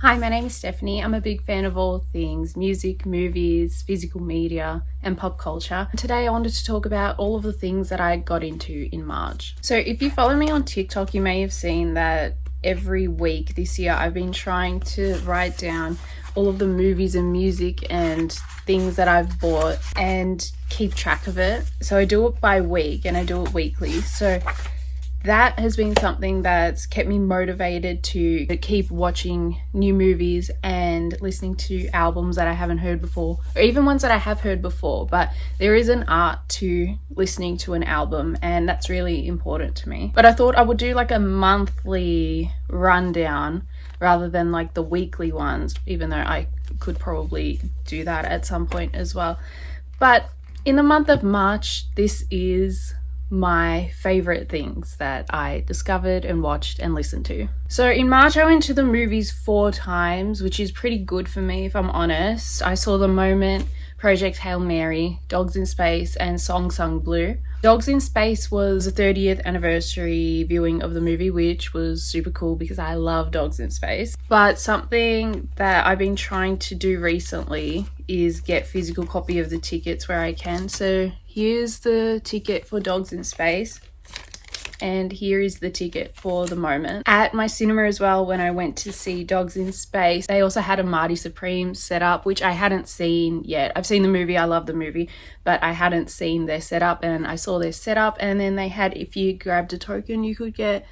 Hi, my name is Stephanie. I'm a big fan of all things music, movies, physical media, and pop culture. Today, I wanted to talk about all of the things that I got into in March. So, if you follow me on TikTok, you may have seen that every week this year I've been trying to write down all of the movies and music and things that I've bought and keep track of it. So, I do it by week and I do it weekly. So, that has been something that's kept me motivated to keep watching new movies and listening to albums that I haven't heard before, or even ones that I have heard before. But there is an art to listening to an album, and that's really important to me. But I thought I would do like a monthly rundown rather than like the weekly ones, even though I could probably do that at some point as well. But in the month of March, this is my favorite things that I discovered and watched and listened to. So in March, I went to the movies 4 times, which is pretty good for me if I'm honest. I saw The Moment, Project Hail Mary, Dogs in Space, and Song Sung Blue. Dogs in Space was the 30th anniversary viewing of the movie, which was super cool because I love Dogs in Space. But something that I've been trying to do recently is get physical copy of the tickets where I can. So here's the ticket for Dogs in Space. And here is the ticket for The Moment. At my cinema as well, when I went to see Dogs in Space, they also had a Marty Supreme setup, which I hadn't seen yet. I've seen the movie, I love the movie, but I hadn't seen their setup, and I saw their setup, and then they had, if you grabbed a token, you could get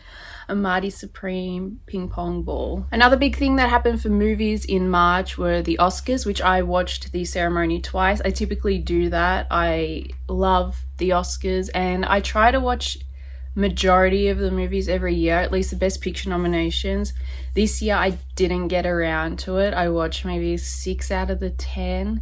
a Marty Supreme ping pong ball. Another big thing that happened for movies in March were the Oscars, which I watched the ceremony twice. I typically do that. I love the Oscars, and I try to watch majority of the movies every year, at least the Best Picture nominations. This year I didn't get around to it. I watched maybe 6 out of the 10,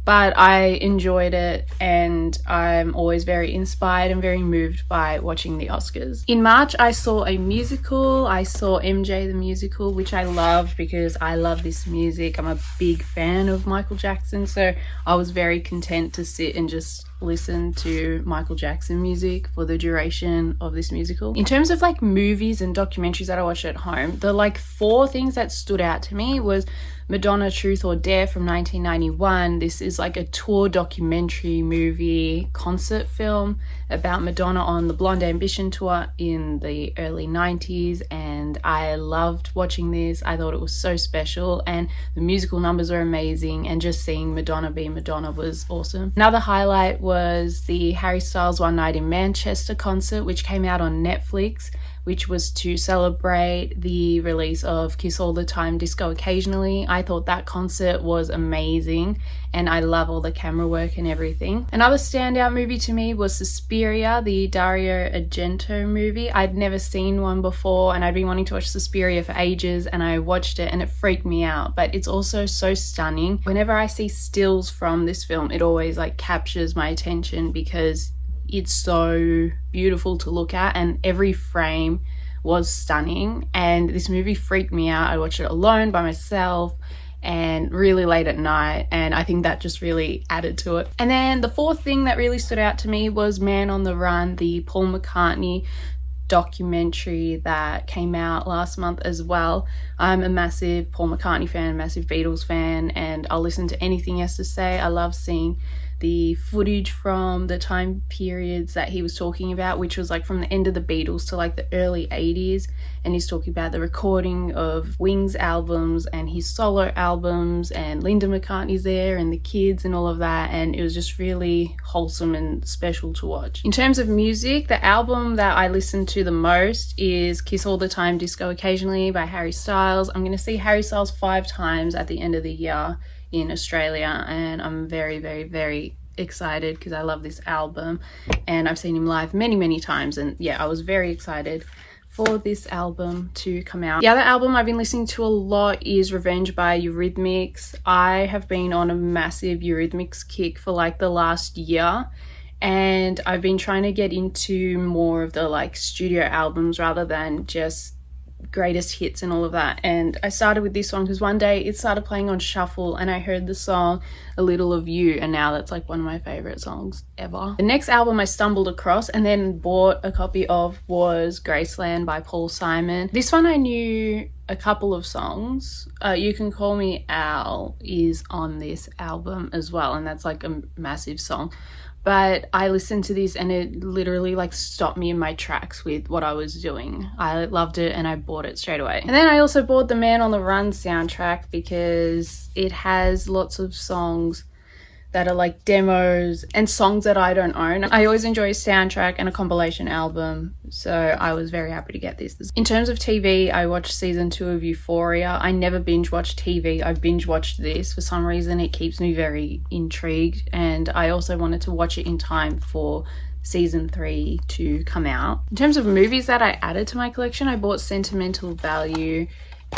but I enjoyed it, and I'm always very inspired and very moved by watching the Oscars. In March, I saw a musical. I saw MJ the Musical, which I loved because I love this music. I'm a big fan of Michael Jackson, so I was very content to sit and just listen to Michael Jackson music for the duration of this musical. In terms of like movies and documentaries that I watched at home, the like 4 things that stood out to me was Madonna Truth or Dare from 1991. This is like a tour documentary movie concert film about Madonna on the Blonde Ambition tour in the early 90s, and I loved watching this. I thought it was so special, and the musical numbers were amazing, and just seeing Madonna be Madonna was awesome. Another highlight was the Harry Styles One Night in Manchester concert, which came out on Netflix, which was to celebrate the release of Kiss All the Time, Disco Occasionally. I thought that concert was amazing, and I love all the camera work and everything. Another standout movie to me was Suspiria, the Dario Argento movie. I'd never seen one before, and I'd been wanting to watch Suspiria for ages, and I watched it and it freaked me out, but it's also so stunning. Whenever I see stills from this film, it always like captures my attention because it's so beautiful to look at, and every frame was stunning, and this movie freaked me out. I watched it alone by myself and really late at night, and I think that just really added to it. And then the 4th thing that really stood out to me was Man on the Run, the Paul McCartney documentary that came out last month as well. I'm a massive Paul McCartney fan, massive Beatles fan, and I'll listen to anything he has to say. I love seeing the footage from the time periods that he was talking about, which was like from the end of the Beatles to like the early 80s, and he's talking about the recording of Wings albums and his solo albums, and Linda McCartney's there and the kids and all of that, and it was just really wholesome and special to watch. In terms of music, the album that I listen to the most is Kiss All the Time, Disco Occasionally by Harry Styles. I'm going to see Harry Styles 5 times at the end of the year in Australia, and I'm very, very, very excited because I love this album, and I've seen him live many times, and yeah, I was very excited for this album to come out. The other album I've been listening to a lot is Revenge by Eurythmics. I have been on a massive Eurythmics kick for like the last year, and I've been trying to get into more of the like studio albums rather than just greatest hits and all of that. And I started with this one because one day it started playing on shuffle and I heard the song A Little of You, and now that's like one of my favorite songs ever. The next album I stumbled across and then bought a copy of was Graceland by Paul Simon. This one I knew a couple of songs. You Can Call Me Al is on this album as well, and that's like a massive song. But I listened to this and it literally like stopped me in my tracks with what I was doing. I loved it and I bought it straight away. And then I also bought the Man on the Run soundtrack because it has lots of songs that are like demos and songs that I don't own. I always enjoy a soundtrack and a compilation album, so I was very happy to get this. In terms of TV, I watched season 2 of Euphoria. I never binge watch TV. I binge watched this. For some reason, it keeps me very intrigued, and I also wanted to watch it in time for season 3 to come out. In terms of movies that I added to my collection, I bought Sentimental Value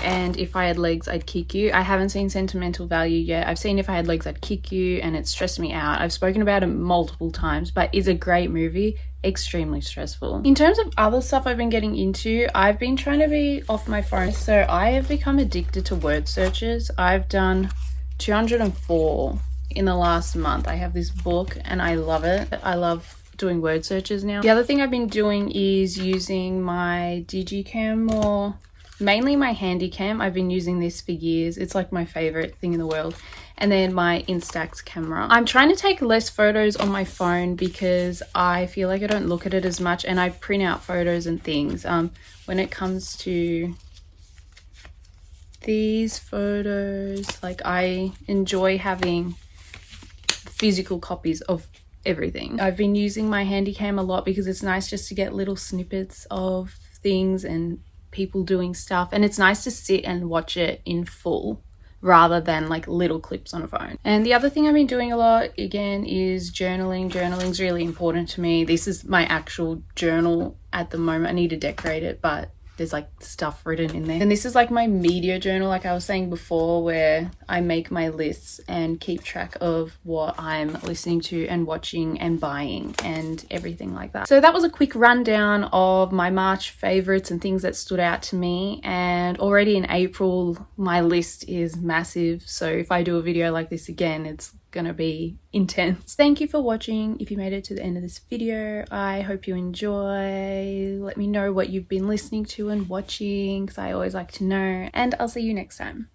and If I Had Legs I'd Kick You. I haven't seen Sentimental Value yet. I've seen If I Had Legs I'd Kick You and it stressed me out. I've spoken about it multiple times, but it's a great movie, extremely stressful. In terms of other stuff I've been getting into, I've been trying to be off my phone, so I have become addicted to word searches. I've done 204 in the last month. I have this book and I love it. I love doing word searches now. The other thing I've been doing is using my Digicam more. Mainly my Handycam. I've been using this for years. It's like my favorite thing in the world. And then my Instax camera. I'm trying to take less photos on my phone because I feel like I don't look at it as much and I print out photos and things. When it comes to these photos, like I enjoy having physical copies of everything. I've been using my Handycam a lot because it's nice just to get little snippets of things and people doing stuff, and it's nice to sit and watch it in full rather than like little clips on a phone. And the other thing I've been doing a lot again is journaling. Journaling's really important to me. This is my actual journal at the moment. I need to decorate it, but there's like stuff written in there. And this is like my media journal, like I was saying before, where I make my lists and keep track of what I'm listening to and watching and buying and everything like that. So that was a quick rundown of my March favorites and things that stood out to me. And already in April, my list is massive. So if I do a video like this again, it's gonna be intense. Thank you for watching. If you made it to the end of this video, I hope you enjoy. Let me know what you've been listening to and watching because I always like to know, and I'll see you next time.